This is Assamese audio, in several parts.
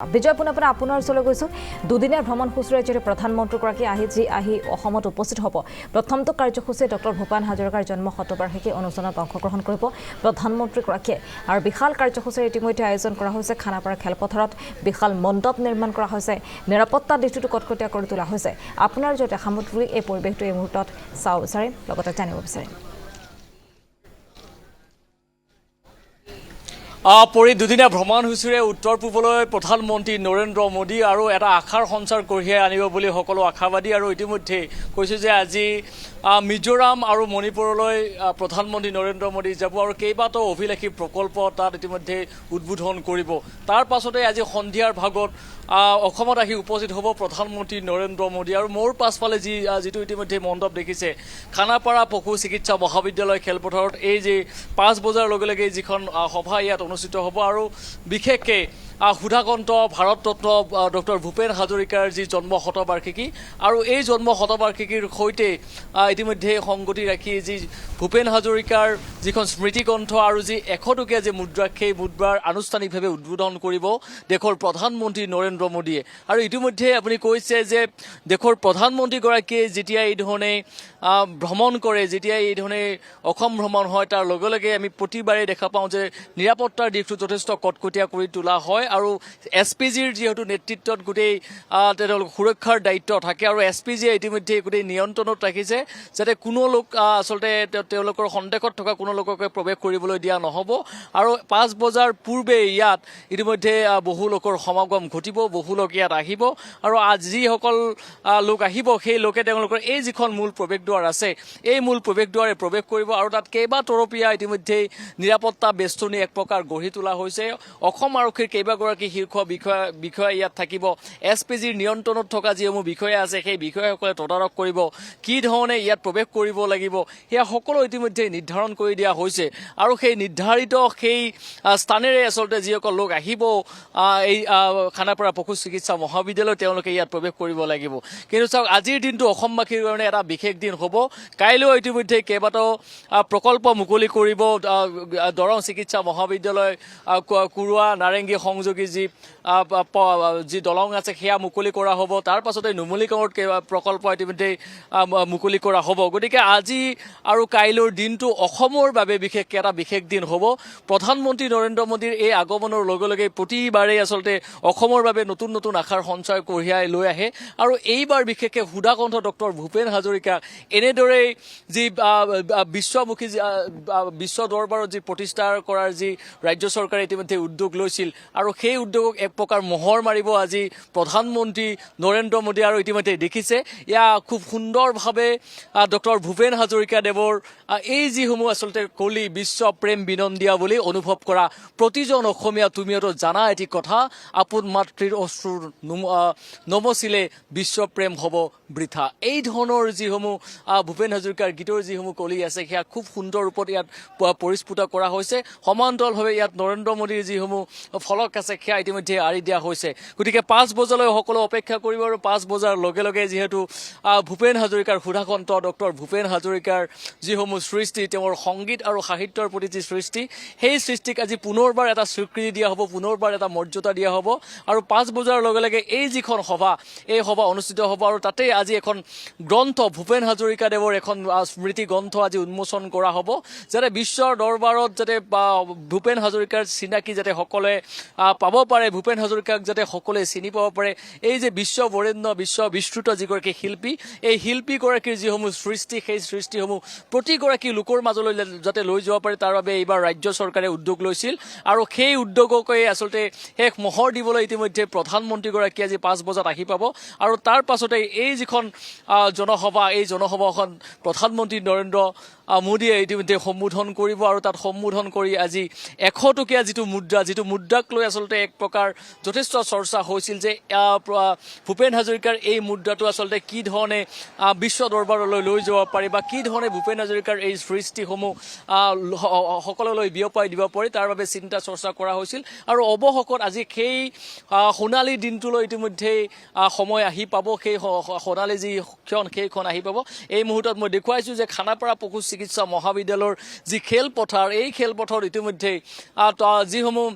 বিজয় পুনপুনা আপোনাৰ ওচৰলৈ গৈছো দুদিনীয়া ভ্ৰমণসূচীৰে যদি প্ৰধানমন্ত্ৰীগৰাকী আহি অসমত উপস্থিত হ'ব প্ৰথমটো কাৰ্যসূচী ডক্টৰ ভূপেন হাজৰিকাৰ জন্ম শতবাৰ্ষিকী অনুষ্ঠানত অংশগ্ৰহণ কৰিব প্ৰধানমন্ত্ৰীগৰাকীয়ে আৰু বিশাল কাৰ্যসূচীৰ ইতিমধ্যে আয়োজন কৰা হৈছে খানাপাৰা খেলপথাৰত বিশাল মণ্ডপ নিৰ্মাণ কৰা হৈছে নিৰাপত্তা দিশটো কটকটীয়া কৰি তোলা হৈছে আপোনাৰ জৰিয়তে সামগ্ৰী এই পৰিৱেশটো এই মুহূৰ্তত চাব বিচাৰিম লগতে জানিব বিচাৰিম পৰি দুদিনীয়া ভ্ৰমণসূচীৰে উত্তৰ পূবলৈ প্ৰধানমন্ত্ৰী নৰেন্দ্ৰ মোদী আৰু এটা আশাৰ সঞ্চাৰ কঢ়িয়াই আনিব বুলি সকলো আশাবাদী আৰু ইতিমধ্যে কৈছে যে আজি মিজোৰাম আৰু মণিপুৰলৈ প্ৰধানমন্ত্ৰী নৰেন্দ্ৰ মোদী যাব আৰু কেইবাটাও অভিলাষী প্ৰকল্প তাত ইতিমধ্যে উদ্বোধন কৰিব তাৰ পাছতে আজি সন্ধিয়াৰ ভাগত অসমত আহি উপস্থিত হ'ব প্ৰধানমন্ত্ৰী নৰেন্দ্ৰ মোদী আৰু মোৰ পাছফালে যিটো ইতিমধ্যে মণ্ডপ দেখিছে খানাপাৰা পশু চিকিৎসা মহাবিদ্যালয় খেলপথাৰত এই যে 5 বজাৰ লগে লগে যিখন সভা ইয়াত অনুষ্ঠিত হ'ব আৰু বিশেষকৈ সুধাকন্ত ভাৰতৰত্ন ডক্টৰ ভূপেন হাজৰিকাৰ যি জন্ম শতবাৰ্ষিকী আৰু এই জন্ম শতবাৰ্ষিকীৰ সৈতে ইতিমধ্যে সংগতি ৰাখি যি ভূপেন হাজৰিকাৰ যিখন স্মৃতিগ্ৰন্থ আৰু যি 100 টকীয়া যি মুদ্ৰা সেই মুদ্ৰাৰ আনুষ্ঠানিকভাৱে উদ্বোধন কৰিব দেশৰ প্ৰধানমন্ত্ৰী নৰেন্দ্ৰ মোদীয়ে আৰু ইতিমধ্যে আপুনি কৈছে যে দেশৰ প্ৰধানমন্ত্ৰীগৰাকীয়ে যেতিয়া এই ধৰণে ভ্ৰমণ কৰে যেতিয়া এই ধৰণে অসম ভ্ৰমণ হয় তাৰ লগে লগে আমি প্ৰতিবাৰে দেখা পাওঁ যে নিৰাপত্তাৰ দিশটো যথেষ্ট কটকটীয়া কৰি তোলা হয় আৰু SPGৰ যিহেতু নেতৃত্বত গোটেই তেওঁলোক সুৰক্ষাৰ দায়িত্ব থাকে আৰু SPGয়ে ইতিমধ্যে গোটেই নিয়ন্ত্ৰণত ৰাখিছে যাতে কোনো লোক আচলতে তেওঁলোকৰ সন্দেহত থকা কোনো লোককে প্ৰৱেশ কৰিবলৈ দিয়া নহ'ব আৰু 5 বজাৰ পূৰ্বে ইয়াত ইতিমধ্যে বহু লোকৰ সমাগম ঘটিব বহু লোক ইয়াত আহিব আৰু যিসকল লোক আহিব সেই লোকে তেওঁলোকৰ এই যিখন মূল প্ৰৱেশদ্বাৰ আছে এই মূল প্ৰৱেশদ্বাৰে প্ৰৱেশ কৰিব আৰু তাত কেইবাতৰপীয়া ইতিমধ্যে নিৰাপত্তা বেষ্টনী এক প্ৰকাৰ গঢ়ি তোলা হৈছে অসম আৰক্ষীৰ কেইবাগৰাকী শীৰ্ষ বিষয়া ইয়াত থাকিব SPGৰ নিয়ন্ত্ৰণত থকা যিসমূহ বিষয়া আছে সেই বিষয়াসকলে তদাৰক কৰিব কি ধৰণে ইয়াত প্ৰৱেশ কৰিব লাগিব সেয়া সকলো ইতিমধ্যে নিৰ্ধাৰণ কৰি দিয়া হৈছে আৰু সেই নিৰ্ধাৰিত সেই স্থানেৰে আচলতে যিসকল লোক আহিব এই খানাপাৰা পশু চিকিৎসা মহাবিদ্যালয় তেওঁলোকে ইয়াত প্ৰৱেশ কৰিব লাগিব কিন্তু চাওক আজিৰ দিনটো অসমবাসীৰ কাৰণে এটা বিশেষ দিন হ'ব কাইলৈ ইতিমধ্যে কেইবাটাও প্ৰকল্প মুকলি কৰিব দৰং চিকিৎসা মহাবিদ্যালয় কুৰুৱা নাৰেংগী সংযোগী যি দলং আছে সেয়া মুকলি কৰা হ'ব তাৰ পাছতে নুমলীগড়ত প্ৰকল্প ইতিমধ্যে মুকলি কৰা হ'ব গতিকে আজি আৰু কাইলৈৰ দিনটো অসমৰ বাবে বিশেষকৈ এটা বিশেষ দিন হ'ব প্ৰধানমন্ত্ৰী নৰেন্দ্ৰ মোদীৰ এই আগমনৰ লগে লগে প্ৰতিবাৰেই আচলতে অসমৰ বাবে নতুন নতুন আশাৰ সঞ্চাৰ কঢ়িয়াই লৈ আহে আৰু এইবাৰ বিশেষকৈ সুধাকণ্ঠ ডক্টৰ ভূপেন হাজৰিকা এনেদৰেই যি বিশ্বমুখী বিশ্ব দৰবাৰত যি প্ৰতিষ্ঠা কৰাৰ যি ৰাজ্য চৰকাৰে ইতিমধ্যে উদ্যোগ লৈছিল আৰু সেই উদ্যোগক এক প্ৰকাৰ মোহৰ মাৰিব আজি প্ৰধানমন্ত্ৰী নৰেন্দ্ৰ মোদী আৰু ইতিমধ্যে দেখিছে ইয়া খুব সুন্দৰভাৱে ডক্টৰ ভূপেন হাজৰিকা দেৱৰ এই যিসমূহ আচলতে কলি বিশ্ব প্ৰেম বিনন্দিয়া বুলি অনুভৱ কৰা প্ৰতিজন অসমীয়া তুমিতো জানা এটি কথা আপোন মাতৃৰ অশ্ৰুৰ নমচিলে বিশ্ব প্ৰেম হ'ব বৃথা এই ধৰণৰ যিসমূহ ভূপেন হাজৰিকাৰ গীতৰ যিসমূহ কলি আছে সেয়া খুব সুন্দৰ ৰূপত ইয়াত পৰিস্ফুট কৰা হৈছে সমান্তৰালভাৱে ইয়াত নৰেন্দ্ৰ মোদীৰ যিসমূহ ফলক আছে সেয়া ইতিমধ্যে আঁৰি দিয়া হৈছে গতিকে 5 বজালৈ সকলো অপেক্ষা কৰিব আৰু 5 বজাৰ লগে লগে যিহেতু ভূপেন হাজৰিকাৰ সুধাকণ্ঠ ডক্টৰ ভূপেন হাজৰিকাৰ যিসমূহ সৃষ্টি তেওঁৰ সংগীত আৰু সাহিত্যৰ প্ৰতি যি সৃষ্টি সেই সৃষ্টিক আজি পুনৰবাৰ এটা স্বীকৃতি দিয়া হ'ব পুনৰবাৰ এটা মৰ্যাদা দিয়া হ'ব আৰু 5 বজাৰ লগে লগে এই যিখন সভা এই সভা অনুষ্ঠিত হ'ব আৰু তাতে আজি এখন গ্ৰন্থ ভূপেন হাজৰিকা দেৱৰ এখন স্মৃতি গ্ৰন্থ আজি উন্মোচন কৰা হ'ব যাতে বিশ্বৰ দৰবাৰত যাতে ভূপেন হাজৰিকাৰ চিনাকি যাতে সকলোৱে পাব পাৰে ভূপেন হাজৰিকাক যাতে সকলোৱে চিনি পাব পাৰে এই যে বিশ্ব বৰেণ্য বিশ্ব বিস্তৃত যিগৰাকী শিল্পী এই শিল্পীগৰাকীৰ যিসমূহ সৃষ্টি সেই সৃষ্টিসমূহ প্ৰতিগৰাকী লোকৰ মাজলৈ যাতে লৈ যাব পাৰে তাৰ বাবে এইবাৰ ৰাজ্য চৰকাৰে উদ্যোগ লৈছিল আৰু সেই উদ্যোগকে আচলতে শেষ মোহৰ দিবলৈ ইতিমধ্যে প্ৰধানমন্ত্ৰীগৰাকী আজি 5 বজাত আহি পাব আৰু তাৰ পাছতে এই যিখন জনসভা এই জনসভাখন প্ৰধানমন্ত্ৰী নৰেন্দ্ৰ মোদীয়ে ইতিমধ্যে সম্বোধন কৰিব আৰু তাত সম্বোধন কৰি আজি 100 টকীয়া যিটো মুদ্ৰাক লৈ আচলতে এক প্ৰকাৰ যথেষ্ট চৰ্চা হৈছিল যে ভূপেন হাজৰিকাৰ এই মুদ্ৰাটো আচলতে কি ধৰণে বিশ্ব দৰবাৰলৈ লৈ যাব পাৰি বা কি ধৰণে ভূপেন হাজৰিকাৰ এই সৃষ্টিসমূহ সকলোলৈ বিয়পাই দিব পাৰি তাৰ বাবে চিন্তা চৰ্চা কৰা হৈছিল আৰু অৱশেষত আজি সেই সোণালী দিনটোলৈ ইতিমধ্যে সময় আহি পাব সেই সোণালী যি ক্ষণ সেইখন আহি পাব এই মুহূৰ্তত মই দেখুৱাইছোঁ যে খানাপাৰা পশু চিকিৎসা মহাবিদ্যালয়ৰ যি খেলপথাৰ এই খেলপথাৰত ইতিমধ্যে যিসমূহ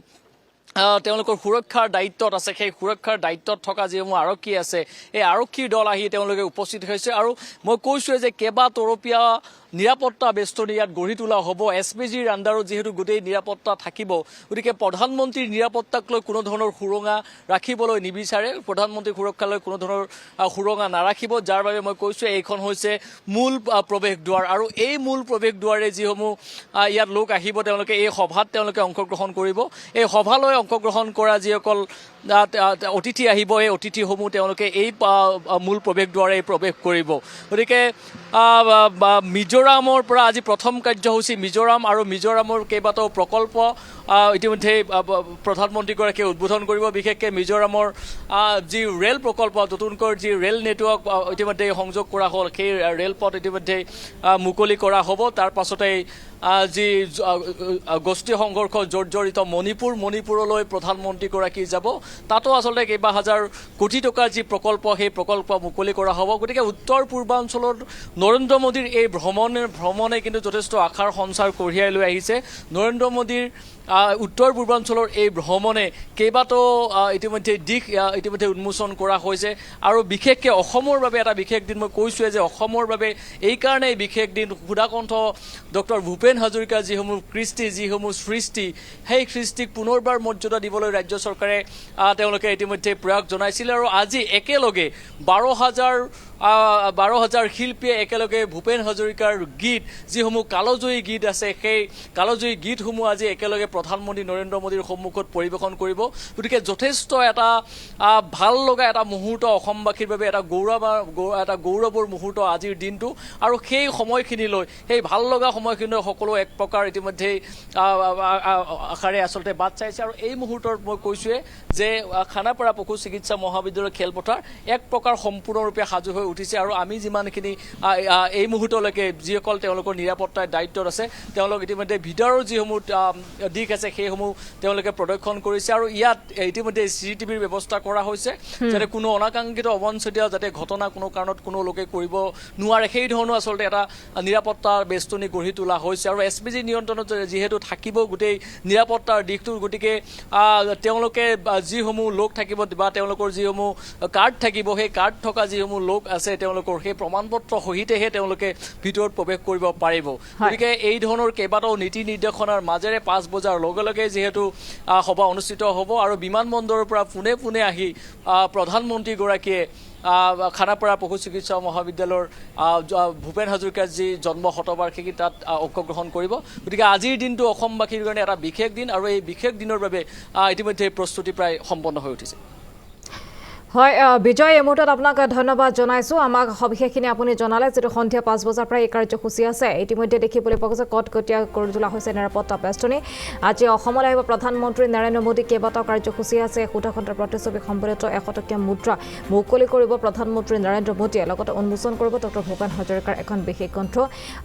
তেওঁলোকৰ সুৰক্ষাৰ দায়িত্বত আছে সেই সুৰক্ষাৰ দায়িত্বত থকা যিসমূহ আৰক্ষী আছে এই আৰক্ষীৰ দল আহি তেওঁলোকে উপস্থিত হৈছে আৰু মই কৈছোঁৱে যে কেইবাতৰপীয়া নিৰাপত্তা বেষ্টনী ইয়াত গঢ়ি তোলা হ'ব SPGৰ আণ্ডাৰত যিহেতু গোটেই নিৰাপত্তা থাকিব গতিকে প্ৰধানমন্ত্ৰীৰ নিৰাপত্তাক লৈ কোনো ধৰণৰ সুৰঙা ৰাখিবলৈ নিবিচাৰে প্ৰধানমন্ত্ৰীৰ সুৰক্ষালৈ কোনো ধৰণৰ সুৰঙা নাৰাখিব যাৰ বাবে মই কৈছোঁ এইখন হৈছে মূল প্ৰৱেশ দুৱাৰ আৰু এই মূল প্ৰৱেশ দুৱাৰে যিসমূহ ইয়াত লোক আহিব তেওঁলোকে এই সভাত তেওঁলোকে অংশগ্ৰহণ কৰিব এই সভালৈ অংশগ্ৰহণ কৰা যিসকল অতিথি আহিব এই অতিথিসমূহ তেওঁলোকে এই মূল প্ৰৱেশ দুৱাৰে প্ৰৱেশ কৰিব গতিকে মিজোৰামৰ পৰা আজি প্ৰথম কাৰ্যসূচী মিজোৰাম আৰু মিজোৰামৰ কেইবাটাও প্ৰকল্প ইতিমধ্যে প্ৰধানমন্ত্ৰীগৰাকীয়ে উদ্বোধন কৰিব বিশেষকৈ মিজোৰামৰ যি ৰেল প্ৰকল্প নতুনকৈ যি ৰেল নেটৱৰ্ক ইতিমধ্যে সংযোগ কৰা হ'ল সেই ৰেলপথ ইতিমধ্যে মুকলি কৰা হ'ব তাৰ পাছতেই যি গোষ্ঠী সংঘৰ্ষ জৰ্জৰিত মণিপুৰলৈ প্ৰধানমন্ত্ৰীগৰাকী যাব তাতো আচলতে কেইবা হাজাৰ কোটি টকাৰ যি প্ৰকল্প সেই প্ৰকল্প মুকলি কৰা হ'ব গতিকে উত্তৰ পূৰ্বাঞ্চলত নৰেন্দ্ৰ মোদীৰ এই ভ্ৰমণে কিন্তু যথেষ্ট আশাৰ সঞ্চাৰ কঢ়িয়াই লৈ আহিছে নৰেন্দ্ৰ মোদীৰ উত্তৰ পূৰ্বাঞ্চলৰ এই ভ্ৰমণে কেইবাটাও ইতিমধ্যে উন্মোচন কৰা হৈছে আৰু বিশেষকৈ অসমৰ বাবে এটা বিশেষ দিন মই কৈছোঁৱে যে অসমৰ বাবে এইকাৰণে বিশেষ দিন সুধাকণ্ঠ ডক্টৰ ভূপেন হাজৰিকাৰ যিসমূহ কৃষ্টি যিসমূহ সৃষ্টি সেই সৃষ্টিক পুনৰবাৰ মৰ্যাদা দিবলৈ ৰাজ্য চৰকাৰে তেওঁলোকে ইতিমধ্যে প্ৰয়াস জনাইছিল আৰু আজি একেলগে 12,000 শিল্পীয়ে একেলগে ভূপেন হাজৰিকাৰ গীত যিসমূহ কালজয়ী গীত আছে সেই কালজয়ী গীতসমূহ আজি একেলগে প্ৰধানমন্ত্ৰী নৰেন্দ্ৰ মোদীৰ সন্মুখত পৰিৱেশন কৰিব গতিকে যথেষ্ট এটা ভাল লগা এটা মুহূৰ্ত অসমবাসীৰ বাবে এটা গৌৰৱৰ মুহূৰ্ত আজিৰ দিনটো আৰু সেই সময়খিনিলৈ সেই ভাল লগা সময়খিনিলৈ সকলো এক প্ৰকাৰ ইতিমধ্যে আশাৰে আচলতে বাট চাইছে আৰু এই মুহূৰ্তত মই কৈছোঁৱে যে খানাপাৰা পশু চিকিৎসা মহাবিদ্যালয়ৰ খেলপথাৰ এক প্ৰকাৰ সম্পূৰ্ণৰূপে সাজু হৈ উঠিছে আৰু আমি যিমানখিনি এই মুহূৰ্তলৈকে যিসকল তেওঁলোকৰ নিৰাপত্তাৰ দায়িত্বত আছে তেওঁলোক ইতিমধ্যে ভিতৰৰ যিসমূহ দিশ আছে সেইসমূহ তেওঁলোকে প্ৰদৰ্শন কৰিছে আৰু ইয়াত ইতিমধ্যে CCTVৰ ব্যৱস্থা কৰা হৈছে যাতে কোনো অনাকাংক্ষিত অবাঞ্ছনীয় যাতে ঘটনা কোনো কাৰণত কোনো লোকে কৰিব নোৱাৰে সেই ধৰণৰ আচলতে এটা নিৰাপত্তাৰ বেষ্টনী গঢ়ি তোলা হৈছে আৰু SPG নিয়ন্ত্ৰণত যিহেতু থাকিব গোটেই নিৰাপত্তাৰ দিশটো গতিকে তেওঁলোকে যিসমূহ লোক থাকিব বা তেওঁলোকৰ যিসমূহ কাৰ্ড থাকিব সেই কাৰ্ড থকা যিসমূহ লোক আছে তেওঁলোকৰ সেই প্ৰমাণপত্ৰ সহিতেহে তেওঁলোকে ভিতৰত প্ৰৱেশ কৰিব পাৰিব গতিকে এই ধৰণৰ কেইবাটাও নীতি নিৰ্দেশনাৰ মাজেৰে 5 বজাৰ লগে লগে যিহেতু সভা অনুষ্ঠিত হ'ব আৰু বিমানবন্দৰৰ পৰা পোনে আহি প্ৰধানমন্ত্ৰীগৰাকীয়ে খানাপাৰা পশু চিকিৎসা মহাবিদ্যালয়ৰ ভূপেন হাজৰিকাৰ যি জন্ম শতবাৰ্ষিকী তাত অংশগ্ৰহণ কৰিব গতিকে আজিৰ দিনটো অসমবাসীৰ কাৰণে এটা বিশেষ দিন আৰু এই বিশেষ দিনৰ বাবে ইতিমধ্যে প্ৰস্তুতি প্ৰায় সম্পন্ন হৈ উঠিছে হয় বিজয় এই মুহূৰ্তত আপোনাক ধন্যবাদ জনাইছোঁ আমাক সবিশেষখিনি আপুনি জনালে যিটো সন্ধিয়া 5 বজাৰ পৰা এই কাৰ্যসূচী আছে ইতিমধ্যে দেখিবলৈ পোৱা গৈছে কটকটীয়া কৰি তোলা হৈছে নিৰাপত্তা বেষ্টনী আজি অসমলৈ আহিব প্ৰধানমন্ত্ৰী নৰেন্দ্ৰ মোদী কেইবাটাও কাৰ্যসূচী আছে সুধাকণ্ঠৰ প্ৰতিচ্ছবি সম্বলিত 100 টকীয়া মুদ্ৰা মুকলি কৰিব প্ৰধানমন্ত্ৰী নৰেন্দ্ৰ মোদীয়ে লগতে উন্মোচন কৰিব ডক্টৰ ভূপেন হাজৰিকাৰ এখন বিশেষ গ্ৰন্থ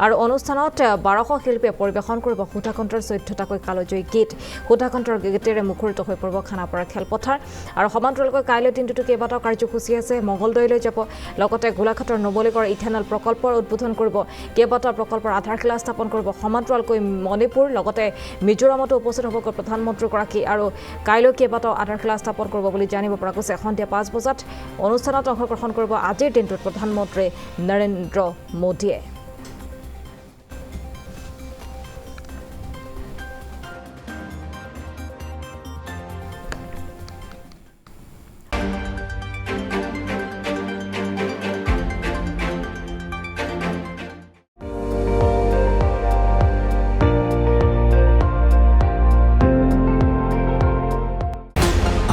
আৰু অনুষ্ঠানত 1200 শিল্পীয়ে পৰিৱেশন কৰিব সুধাকণ্ঠৰ 14টাকৈ কালজয়ী গীত সুধাকণ্ঠৰ গীতেৰে মুখৰিত হৈ পৰিব খানাপাৰা খেলপথাৰ আৰু সমান্তৰালকৈ কাইলৈ দিনটোত কেইবাটাও কাৰ্যসূচী আছে মঙ্গলদৈলৈ যাব লগতে গোলাঘাটৰ নবলীগড় ইথানল প্ৰকল্পৰ উদ্বোধন কৰিব কেইবাটাও প্ৰকল্পৰ আধাৰশিলা স্থাপন কৰিব সমান্তৰালকৈ মণিপুৰ লগতে মিজোৰামতো উপস্থিত হ'ব প্ৰধানমন্ত্ৰীগৰাকী আৰু কাইলৈ কেইবাটাও আধাৰশিলা স্থাপন কৰিব বুলি জানিব পৰা গৈছে সন্ধিয়া 5 বজাত অনুষ্ঠানত অংশগ্ৰহণ কৰিব আজিৰ দিনটোত প্ৰধানমন্ত্ৰী নৰেন্দ্ৰ মোদীয়ে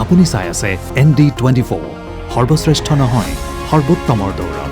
আপুনি চাই আছে ND24 সৰ্বশ্ৰেষ্ঠ নহয় সৰ্বোত্তমৰ দৌৰা